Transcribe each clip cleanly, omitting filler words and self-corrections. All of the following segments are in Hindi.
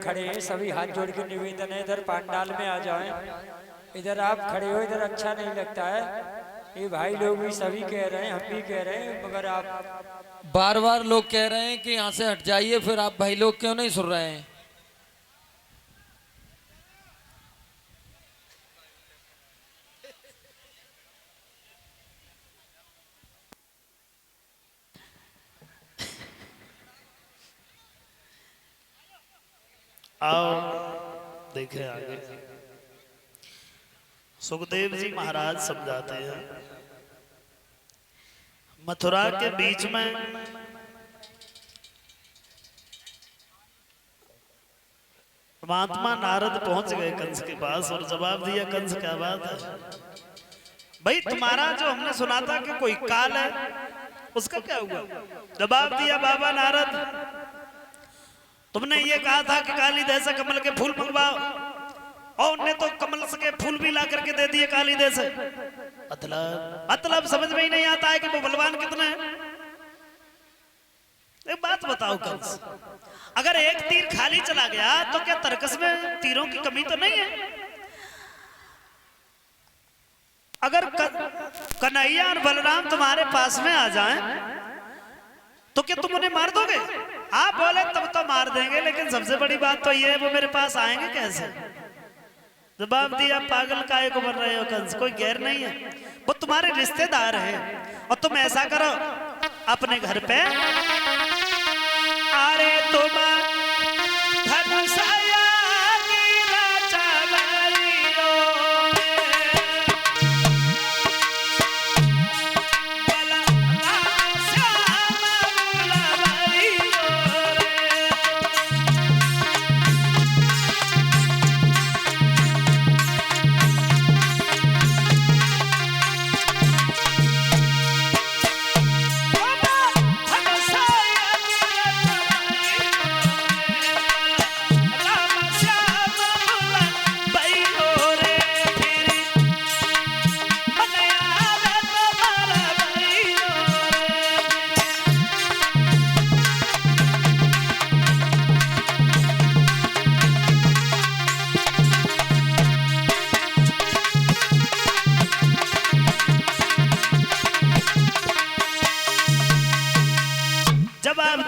खड़े हैं सभी हाथ जोड़ के निवेदन है इधर पंडाल में आ जाएं। इधर आप खड़े हो इधर अच्छा नहीं लगता है। ये भाई लोग भी सभी कह रहे हैं हम भी कह रहे हैं मगर आप बार बार लोग कह रहे हैं कि यहाँ से हट जाइए, फिर आप भाई लोग क्यों नहीं सुन रहे हैं? आओ देखें आगे। सुखदेव जी महाराज समझाते हैं, मथुरा के बीच में महात्मा नारद पहुंच गए कंस के पास और जवाब दिया, कंस क्या बात है भाई, तुम्हारा जो हमने सुना था कि कोई काल है उसका क्या हुआ? जवाब दिया, बाबा नारद तुमने ये कहा था कि कालीदेव से कमल के फूल मंगवाओ और उन्हें तो कमल के फूल भी ला करके दे दिए कालीदेव से। मतलब समझ में ही नहीं आता है कि वो बलवान कितना है। एक बात बताओ कंस, अगर एक तीर खाली चला गया तो क्या तर्कस में तीरों की कमी तो नहीं है? अगर कन्हैया और बलराम तुम्हारे पास में आ जाएं तो क्या तुम उन्हें मार दोगे? आप बोले तब तो मार देंगे, लेकिन सबसे बड़ी बात तो ये है वो मेरे पास आएंगे कैसे? जवाब दिया, पागल काहे को बन रहे हो कंस, कोई गैर नहीं है, वो तुम्हारे रिश्तेदार हैं। और तुम ऐसा करो अपने घर पे अरे तुम धनुषया गिरा चलाइयो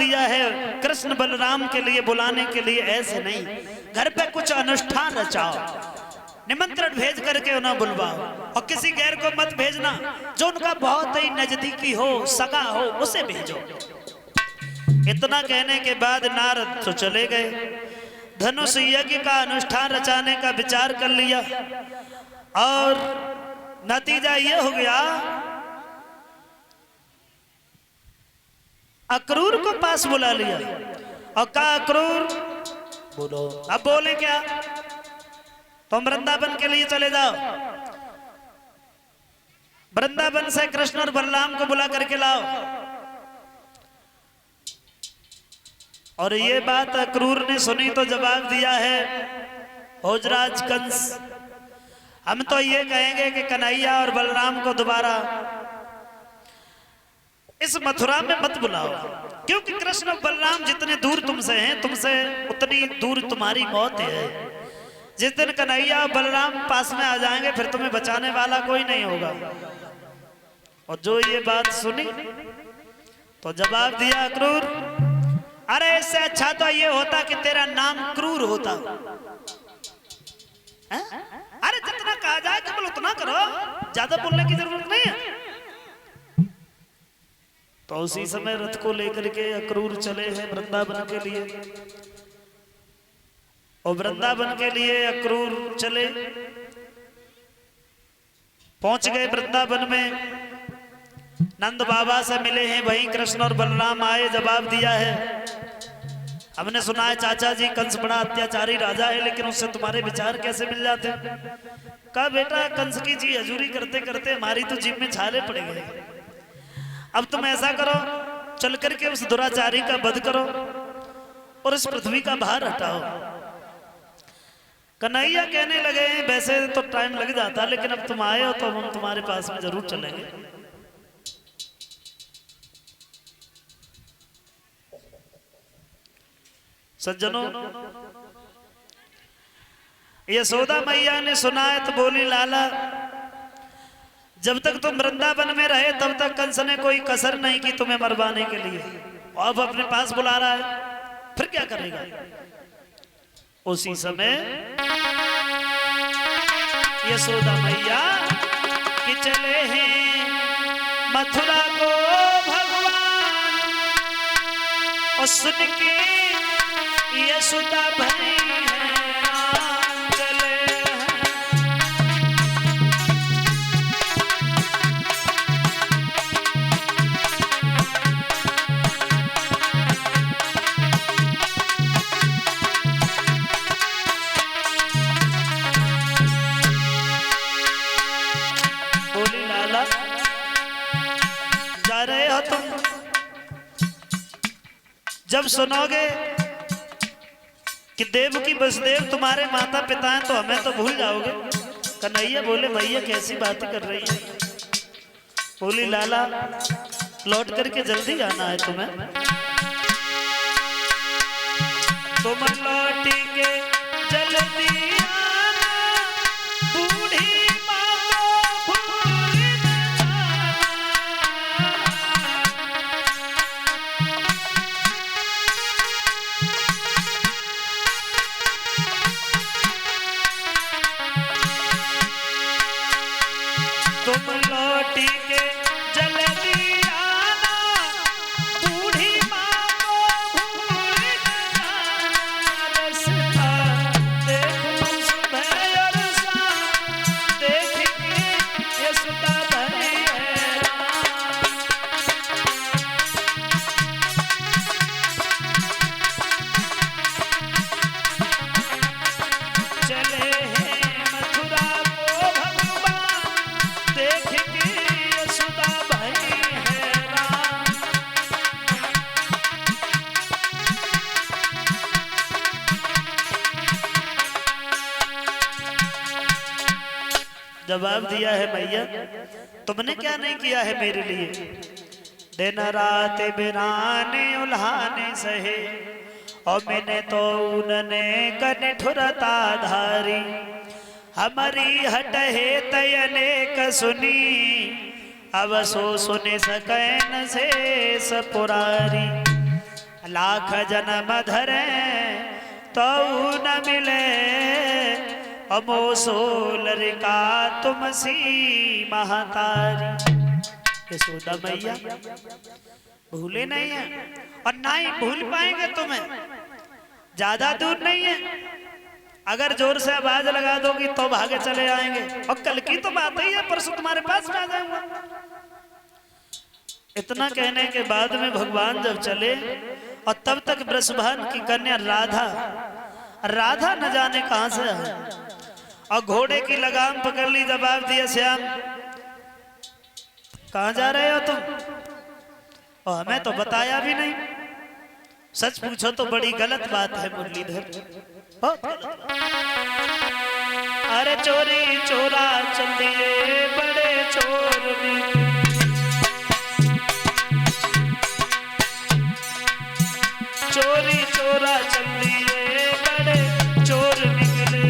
दिया है। कृष्ण बलराम के लिए बुलाने के लिए ऐसे नहीं, घर पे कुछ अनुष्ठान रचाओ, निमंत्रण भेज करके उन्हें बुलवाओ और किसी गैर को मत भेजना, जो उनका बहुत ही नजदीकी हो, सगा हो, उसे भेजो। इतना कहने के बाद नारद तो चले गए। धनुष यज्ञ का अनुष्ठान रचाने का विचार कर लिया और नतीजा ये हो गया, अक्रूर को पास बुला लिया और कहा, अक्रूर बोलो। अब बोले क्या? तुम वृंदावन के लिए चले जाओ, वृंदावन से कृष्ण और बलराम को बुला करके लाओ। और ये बात अक्रूर ने सुनी तो जवाब दिया है, भोजराज कंस, हम तो ये कहेंगे कि कन्हैया और बलराम को दोबारा इस मथुरा में मत बुलाओ, क्योंकि कृष्ण और बलराम जितने दूर तुमसे हैं, तुमसे उतनी दूर तुम्हारी मौत है। जिस दिन कन्हैया और बलराम पास में आ जाएंगे फिर तुम्हें बचाने वाला कोई नहीं होगा। और जो ये बात सुनी तो जवाब दिया अक्रूर, अरे इससे अच्छा तो ये होता कि तेरा नाम क्रूर होता। है? अरे जितना कहा जाए केवल उतना करो, ज्यादा बोलने की जरूरत नहीं है। तो उसी समय रथ को लेकर के अक्रूर चले हैं वृंदावन के लिए। और वृंदावन के लिए अक्रूर चले, पहुंच गए वृंदावन में, नंद बाबा से मिले हैं, वहीं कृष्ण और बलराम आए। जवाब दिया है, हमने सुना है चाचा जी कंस बड़ा अत्याचारी राजा है, लेकिन उससे तुम्हारे विचार कैसे मिल जाते? कहा, बेटा कंस की जी हजूरी करते करते हमारी तो जीभ में छाले पड़ गए। अब तुम ऐसा करो, चल करके उस दुराचारी का वध करो और इस पृथ्वी का भार हटाओ। कन्हैया कहने लगे, वैसे तो टाइम लग जाता, लेकिन अब तुम आए हो तो हम तुम्हारे पास में जरूर चलेंगे। सज्जनों, यशोदा मैया ने सुना है तो बोली लाला जब तक तुम वृंदावन में रहे तब तक कंस ने कोई कसर नहीं की तुम्हें मरवाने के लिए, अब अपने पास बुला रहा है, फिर क्या करेगा। उसी समय यशोदा मैया कि चले हैं मथुरा को भगवान, और सुन के यशोदा भई जब सुनोगे कि देवकी वसुदेव तुम्हारे माता पिता हैं तो हमें तो भूल जाओगे। कन्हैया बोले भैया कैसी बातें कर रही है। बोली लाला लौट करके जल्दी आना है तुम्हें, तुम लौटी के जल्दी आना, बूढ़ी माँ को भूल तुम लौटी के जल्दी आना, बूढ़ी माँ को भूल जाना, रास्ता देखूं सुबह और शाम, देखेंगे यशोदा भई चले हैं मथुरा को भगवान, देखेंगे यशोदा भई है राम। जवाब दिया है मैया तुमने क्या नहीं किया है मेरे लिए, दिन रात बिराने उल्हाने सहे, और मैंने तो उनने कनिठुरता धारी, हमारी हट है तयनेक सुनी, अब सो सुने सकैन से सपुरारी, लाख जन्म धरे तो न मिले, अमो सोलरिका तुम सी महातारी। यशोदा मैया भूले नहीं है और ना ही भूल पाएंगे तुम्हें, ज्यादा दूर नहीं है, अगर जोर से आवाज लगा दोगी तो भागे चले आएंगे, और कल की तो बात ही है परसों तुम्हारे पास में आ जाऊंगा। इतना कहने के बाद में भगवान जब चले और तब तक वृषभान की कन्या राधा न जाने कहां से आई, और घोड़े की लगाम पकड़ ली, जवाब दिया श्याम कहां जा रहे हो तुम, और हमें तो बताया भी नहीं। सच पूछो तो बड़ी गलत बात है मुरलीधर, बहुत गलत। अरे चोरी चोरा चलिए बड़े चोर निकले, चोरी चोरा चलिए बड़े चोर निकले,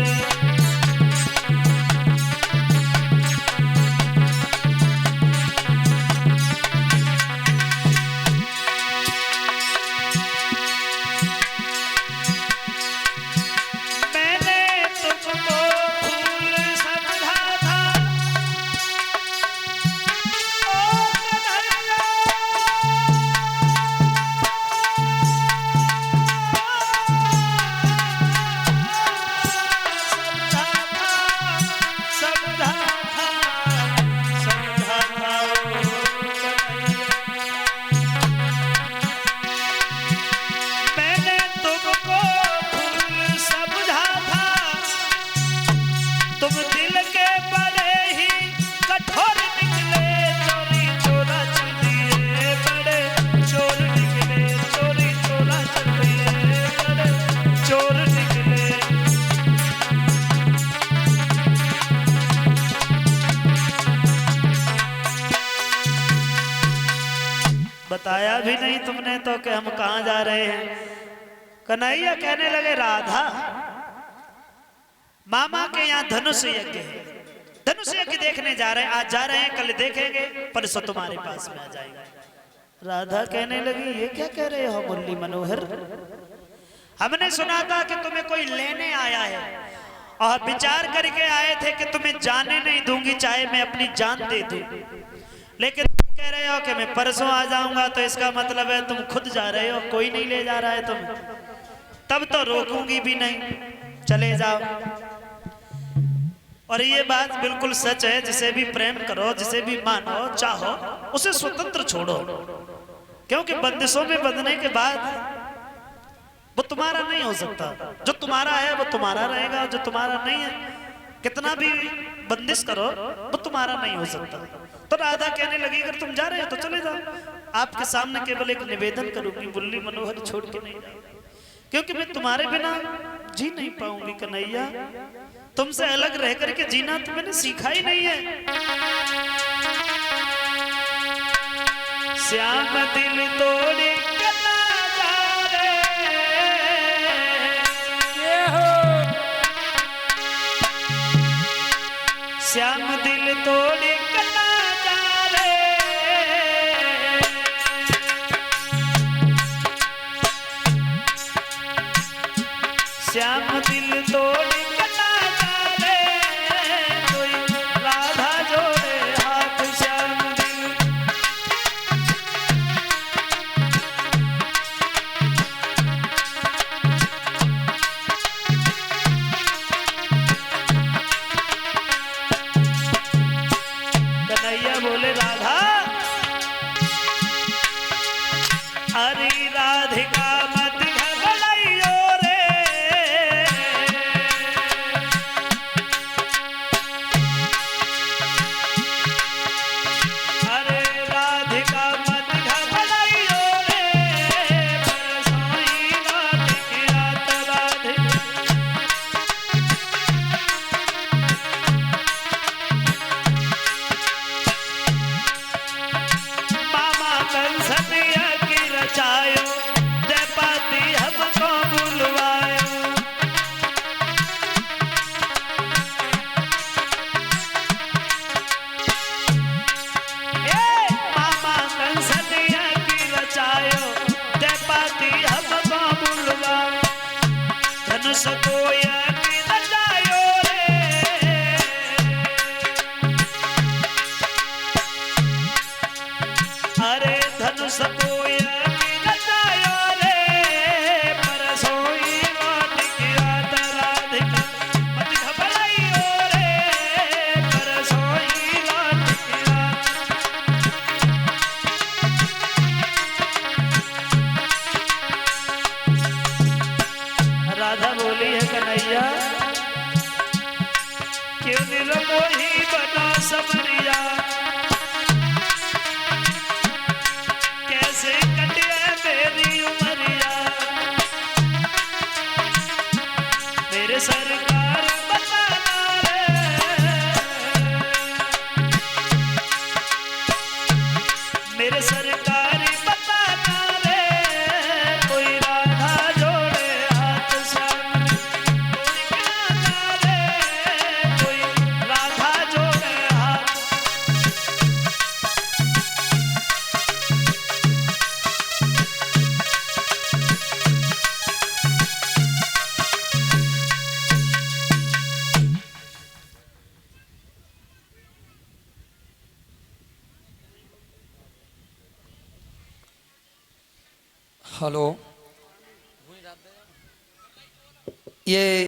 बताया भी नहीं तुमने तो कि हम कहां जा रहे हैं। कन्हैया कहने लगे राधा मामा के यहाँ धनुष यज्ञ है, धनुष यज्ञ देखने जा रहे हैं, आज जा रहे हैं, कल देखेंगे, परसों तुम्हारे पास में आ जाएगा। राधा कहने लगी ये क्या कह रहे हो मुरली मनोहर, हमने सुना था कि तुम्हें कोई लेने आया है और विचार करके आए थे कि तुम्हें जाने नहीं दूंगी चाहे मैं अपनी जान दे दूं, लेकिन तुम कह रहे हो कि मैं परसों आ जाऊंगा, तो इसका मतलब है तुम खुद जा रहे हो, कोई नहीं ले जा रहा है तुम्हें, तब तो रोकूंगी भी नहीं, चले जाओ। और ये बात बिल्कुल सच है, जिसे भी प्रेम करो, जिसे भी मानो चाहो, उसे स्वतंत्र छोड़ो, क्योंकि बंदिशों में बंधने के बाद वो तुम्हारा नहीं हो सकता। जो तुम्हारा है वो तुम्हारा रहेगा, जो तुम्हारा नहीं है कितना भी बंदिश करो वो तुम्हारा नहीं हो सकता। तो राधा कहने लगी अगर तुम जा रहे हो तो चले जाओ, आपके सामने केवल एक निवेदन करूंगी, मुरली मनोहर छोड़ के नहीं जाओ, क्योंकि मैं तुम्हारे बिना जी नहीं पाऊंगी कन्हैया, तुमसे अलग रह करके जीना तो मैंने सीखा ही नहीं है। श्याम दिल तोड़े श्याम दिल तोड़े कला जा रे, श्याम दिल तोड़े कला जा रे, कोई राधा जोड़े हाथ श्याम दिल। कन्हैया बोले राधा, अरे राधिका मत घबराइयो रे, अरे राधिका मत घबराइयो रे, परसोई लौट के आत राधिका। मामा कंसनिया की रचायो, दे पाती हमको बुलवायो, मामा कंसनिया की रचायो, दे पाती हमको बुलवायो, धनुष को की रचायो रे, अरे धनुष को रचायो रे, परसोई लौट के आत राधिका, मत घबराइयो रे, परसोई लौट के आत। राधा बोली है कन्हैया क्यों निर्मोही बना समरिया, कैसे कटे मेरी उमरिया, मेरे सरकार बताना रे, मेरे सरकार बताना रे, कोई राधा जोड़े हाथ श्याम रे, कोई राधा जोड़े हाथ। हेलो, ये